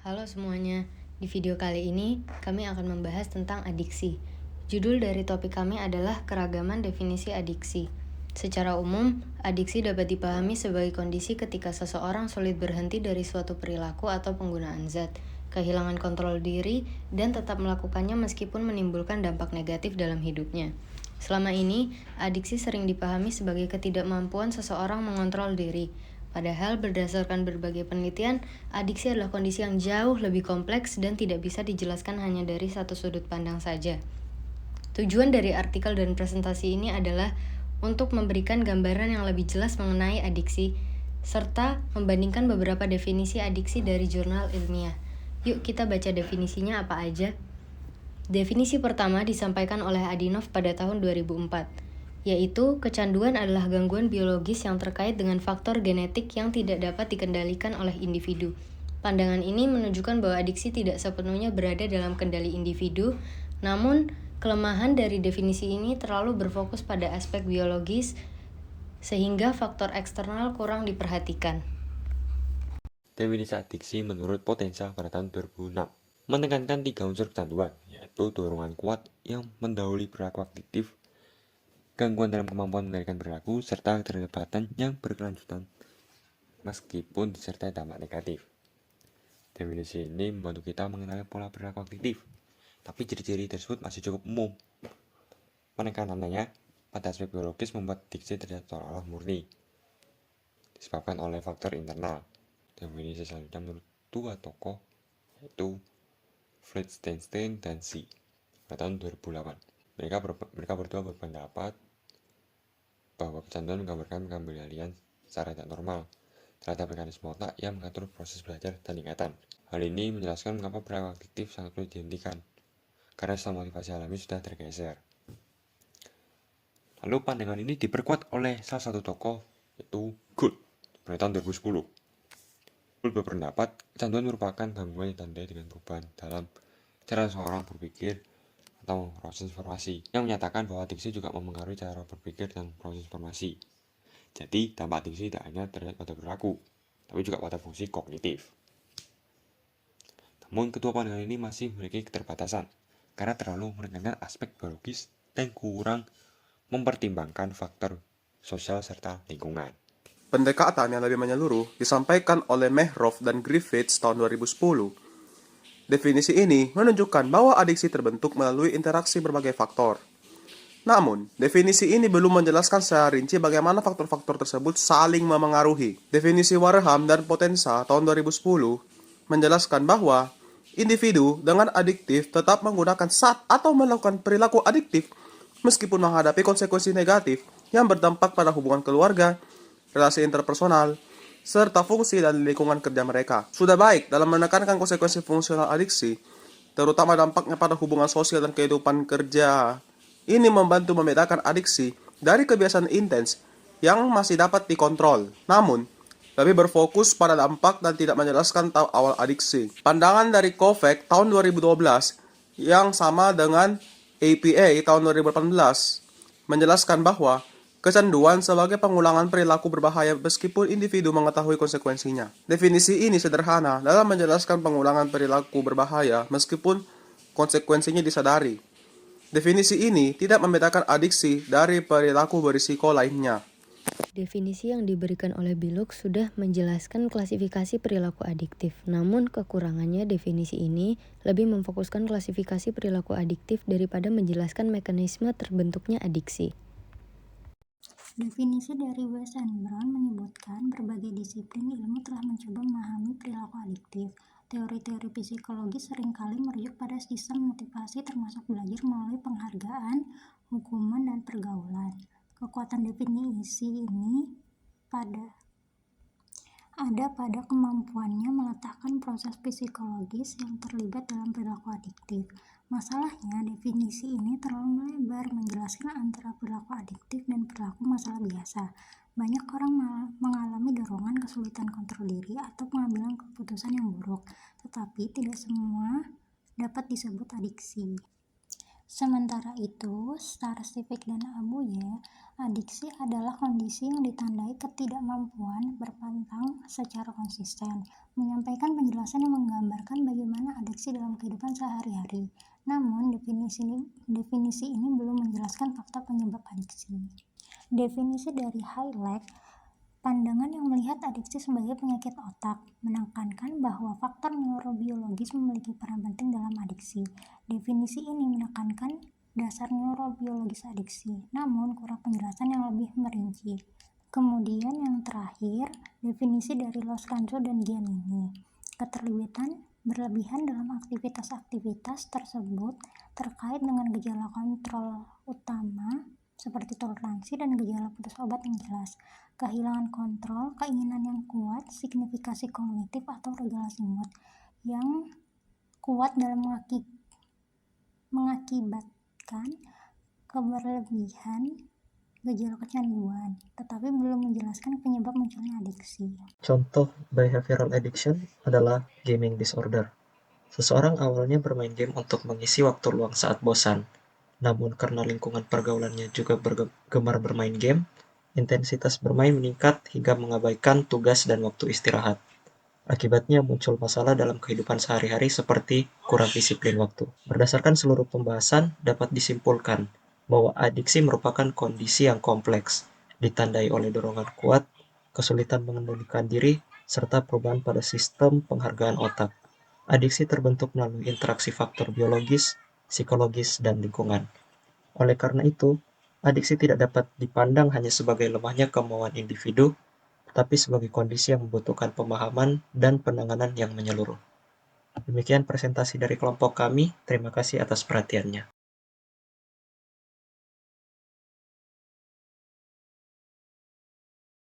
Halo semuanya, di video kali ini kami akan membahas tentang adiksi. Judul dari topik kami adalah keragaman definisi adiksi. Secara umum, adiksi dapat dipahami sebagai kondisi ketika seseorang sulit berhenti dari suatu perilaku atau penggunaan zat, kehilangan kontrol diri, dan tetap melakukannya meskipun menimbulkan dampak negatif dalam hidupnya. Selama ini, adiksi sering dipahami sebagai ketidakmampuan seseorang mengontrol diri. Padahal berdasarkan berbagai penelitian, adiksi adalah kondisi yang jauh lebih kompleks dan tidak bisa dijelaskan hanya dari satu sudut pandang saja. Tujuan dari artikel dan presentasi ini adalah untuk memberikan gambaran yang lebih jelas mengenai adiksi, serta membandingkan beberapa definisi adiksi dari jurnal ilmiah. Yuk kita baca definisinya apa aja. Definisi pertama disampaikan oleh Adinov pada tahun 2004. Yaitu, kecanduan adalah gangguan biologis yang terkait dengan faktor genetik yang tidak dapat dikendalikan oleh individu. Pandangan ini menunjukkan bahwa adiksi tidak sepenuhnya berada dalam kendali individu, namun kelemahan dari definisi ini terlalu berfokus pada aspek biologis, sehingga faktor eksternal kurang diperhatikan. Definisi adiksi menurut Potenza pada tahun 2006 menekankan 3 unsur kecanduan, yaitu dorongan kuat yang mendahului perilaku aktif, gangguan dalam kemampuan mengendalikan perilaku, serta keterlibatan yang berkelanjutan meskipun disertai dampak negatif. Definisi ini membantu kita mengenali pola perilaku aktif, tapi ciri-ciri tersebut masih cukup umum. Penekanannya pada aspek biologis membuat adiksi terlihat seolah-olah murni, disebabkan oleh faktor internal. Definisi selanjutnya menurut dua tokoh, yaitu Friedstein dan C pada tahun 2008. Mereka berdua berpendapat bahwa kecanduan menggambarkan pengendalian secara tidak normal terhadap mekanisme otak yang mengatur proses belajar dan ingatan. Hal ini menjelaskan mengapa perilaku aktif sangat sulit dihentikan, karena sistem motivasi alami sudah tergeser. Lalu pandangan ini diperkuat oleh salah satu tokoh, yaitu Gould pada tahun 2010. Gould berpendapat kecanduan merupakan gangguan yang ditandai dengan perubahan dalam cara seseorang berpikir atau proses informasi, yang menyatakan bahwa adiksi juga mempengaruhi cara berpikir dan proses informasi. Jadi, dampak adiksi tidak hanya terlihat pada perilaku, tapi juga pada fungsi kognitif. Namun, kedua pandangan ini masih memiliki keterbatasan, karena terlalu menekankan aspek biologis dan kurang mempertimbangkan faktor sosial serta lingkungan. Pendekatan yang lebih menyeluruh disampaikan oleh Mehrov dan Griffiths tahun 2010. Definisi ini menunjukkan bahwa adiksi terbentuk melalui interaksi berbagai faktor. Namun, definisi ini belum menjelaskan secara rinci bagaimana faktor-faktor tersebut saling memengaruhi. Definisi Wareham dan Potenza tahun 2010 menjelaskan bahwa individu dengan adiktif tetap menggunakan zat atau melakukan perilaku adiktif meskipun menghadapi konsekuensi negatif yang berdampak pada hubungan keluarga, relasi interpersonal, serta fungsi dan lingkungan kerja mereka. Sudah baik dalam menekankan konsekuensi fungsional adiksi, terutama dampaknya pada hubungan sosial dan kehidupan kerja. Ini membantu membedakan adiksi dari kebiasaan intens yang masih dapat dikontrol, namun lebih berfokus pada dampak dan tidak menjelaskan tahap awal adiksi. Pandangan dari Kovac tahun 2012 yang sama dengan APA tahun 2018 menjelaskan bahwa kecanduan sebagai pengulangan perilaku berbahaya meskipun individu mengetahui konsekuensinya. Definisi ini sederhana dalam menjelaskan pengulangan perilaku berbahaya meskipun konsekuensinya disadari. Definisi ini tidak membedakan adiksi dari perilaku berisiko lainnya. Definisi yang diberikan oleh Biluk sudah menjelaskan klasifikasi perilaku adiktif. Namun kekurangannya definisi ini lebih memfokuskan klasifikasi perilaku adiktif daripada menjelaskan mekanisme terbentuknya adiksi. Definisi dari West and Brown menyebutkan berbagai disiplin ilmu telah mencoba memahami perilaku adiktif. Teori-teori psikologi seringkali merujuk pada sistem motivasi termasuk belajar melalui penghargaan, hukuman, dan pergaulan. Kekuatan definisi ini ada pada kemampuannya meletakkan proses psikologis yang terlibat dalam perilaku adiktif. Masalahnya, definisi ini terlalu melebar menjelaskan antara perilaku adiktif dan perilaku masalah biasa. Banyak orang mengalami dorongan, kesulitan kontrol diri, atau pengambilan keputusan yang buruk, tetapi tidak semua dapat disebut adiksi. Sementara itu, Starcevich dan Abuye, adiksi adalah kondisi yang ditandai ketidakmampuan berpantang secara konsisten menyampaikan penjelasan yang menggambarkan bagaimana adiksi dalam kehidupan sehari-hari. Namun, definisi ini belum menjelaskan faktor penyebab adiksi. Definisi dari Hayek, pandangan yang melihat adiksi sebagai penyakit otak, menekankan bahwa faktor neurobiologis memiliki peran penting dalam adiksi. Definisi ini menekankan dasar neurobiologis adiksi, namun kurang penjelasan yang lebih merinci. Kemudian yang terakhir, definisi dari Loscanto dan Giannini. Keterlibatan berlebihan dalam aktivitas-aktivitas tersebut terkait dengan gejala kontrol utama seperti toleransi dan gejala putus obat yang jelas, kehilangan kontrol, keinginan yang kuat, signifikasi kognitif atau regulasi mood yang kuat dalam mengakibatkan keberlebihan gejala kecanduan, tetapi belum menjelaskan penyebab munculnya adiksi. Contoh behavioral addiction adalah gaming disorder. Seseorang awalnya bermain game untuk mengisi waktu luang saat bosan, namun karena lingkungan pergaulannya juga gemar bermain game, intensitas bermain meningkat hingga mengabaikan tugas dan waktu istirahat. Akibatnya muncul masalah dalam kehidupan sehari-hari seperti kurang disiplin waktu. Berdasarkan seluruh pembahasan, dapat disimpulkan bahwa adiksi merupakan kondisi yang kompleks, ditandai oleh dorongan kuat, kesulitan mengendalikan diri, serta perubahan pada sistem penghargaan otak. Adiksi terbentuk melalui interaksi faktor biologis, psikologis, dan lingkungan. Oleh karena itu, adiksi tidak dapat dipandang hanya sebagai lemahnya kemauan individu, tetapi sebagai kondisi yang membutuhkan pemahaman dan penanganan yang menyeluruh. Demikian presentasi dari kelompok kami. Terima kasih atas perhatiannya.